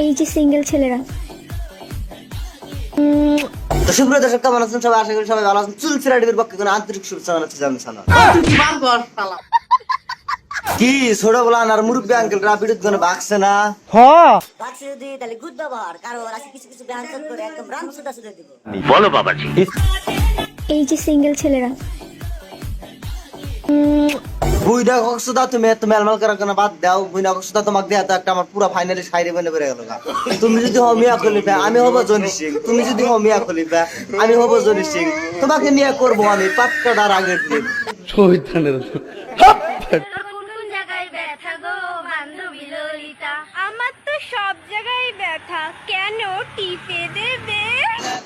এই যে সিঙ্গেল ছেলেরা তো সুপ্রিয় দর্শক কেমন আছেন সবাই? আশা করি সবাই ভালো আছেন। চুলচিরা টিভির পক্ষে কোনো আন্তরিক শুভেচ্ছা জানাচ্ছি। কি ছোট বলা আর মুরব্বী আঙ্কেলরা বিদ্যুৎ গনে ভাগছে না? ভাগছে যদি তাহলে গুড ব্যবহার কারো আছে কিছু কিছু ব্যাংক করে একদম রাম সুদা সুদা দিব। বলো বাবাজি। এই যে সিঙ্গেল ছেলেরা বুইডা কক্সদা তুমি এত মেলমেল করার কোনো বাদ দাও। বুইডা কক্সদা তোমাকে দেয়া তো একটা আমার পুরো ফাইনালি সাইডে বনে বেরে গেল। তুমি যদি হও মিয়া খলিফা আমি হব জনি সিং, তুমি যদি হও মিয়া খলিফা আমি হব জনি সিং। তোমাকে নিয়ে করবো আমি পাটকাটার আগের দিন। কোন জায়গায় ব্যথা গো বান্ধবী ললিতা, আমার তো সব জায়গায় ব্যথা, কেন টিপে দেবে?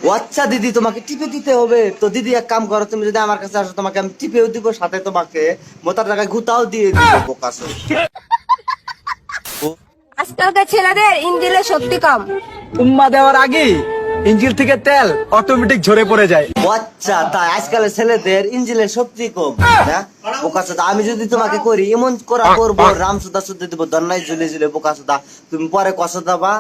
ও আচ্ছা দিদি তোমাকে টিপে দিতে হবে তো। দিদি এক কাম করো, তুমি যদি আমার কাছে আসো তোমাকে আমি টিপেও দিব, সাথে তোমাকে মোতার টাকায় ঘুতাও দিয়ে দিব। বোকাসো আজকালকার ছেলেদের ইঞ্জিলে শক্তি কম। উম্মা দেওয়ার আগে ইঞ্জিল থেকে তেল অটোমেটিক ঝরে পড়ে যায়। ও আচ্ছা তাই আজকালের ছেলেদের ইঞ্জিনের শক্তি কম না? বোকাসোদা আমি যদি তোমাকে করি এমন করা করবো, রামসুদা সুদে দিব দন্নাই ঝুলে ঝুলে। বোকাসোদা তুমি পরে কষদা বা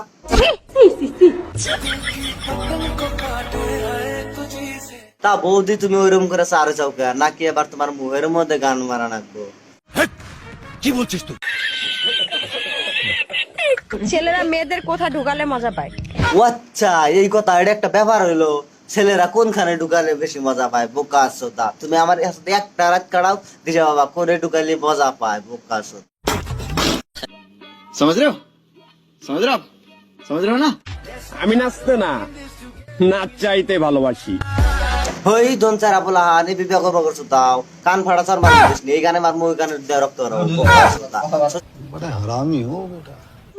তা বৌদি তুমি ওইরকম করে আরো চাও কে নাকি এবার তোমার মুহের মধ্যে গান মারা নাকবো? কি বলছিস তুই? ছেলেরা মেয়েদের কোথা ঢুকালে মজা পায়? ও আচ্ছা এই কথা, এটা একটা ব্যাপার হইলো। ছেলেরা কোনখানে ঢুকালে বেশি মজা পায়? বোকাসোদা তুমি আমার সাথে একটা রাত কাটাও দিশা বাবা, কোনে ঢুকালে মজা পায়? বোকাসোদা समझ रहे हो समझ रहे हो না? আমি নাচতে না, নাচ চাইতে ভালোবাসি। হই দন চারা বলা হানি বিবেক করছো তাও কান ফাড়া চার মার দিস নি। এই গানে মার মুই গানে দেয়া রক্ত রাও। বোকাসোদা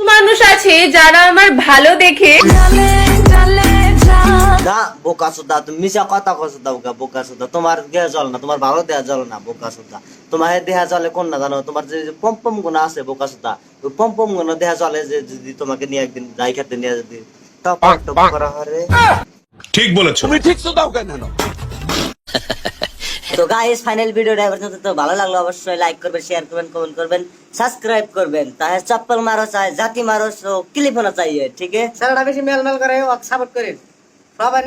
মানুষ আছে যারা আমার ভালো দেখে না বোকাসোদা তুমি মিশা কথা কছো দাও গা। বোকাসোদা তোমার দেয়া জল না, তোমার ভালো দেয়া জল না। বোকাসোদা তোমার দেয়া জলে কোন না জানো? তোমার যে পম্পম গুণ আছে বোকাসোদা, ওই পম্পম গুণ দেয়া জলে যে যদি তোমাকে নিয়ে একদিন যাই খেতে নিয়ে যদি টপ টপ করা হরে। ঠিক বলেছো। তুমি ঠিক তো দাও কেন? তো গাইস ফাইনাল ভিডিওটা এবার তো ভালো লাগলো অবশ্যই লাইক করবেন, শেয়ার করবেন, কমেন্ট করবেন, সাবস্ক্রাইব করবেন। তাহলে চপ্পল মারো চাই, জাতি মারো, ক্লিপ হোনা চাই, ঠিক আছে? সারাটা বেশি মেল মেল করে সাপোর্ট করেন সবাই।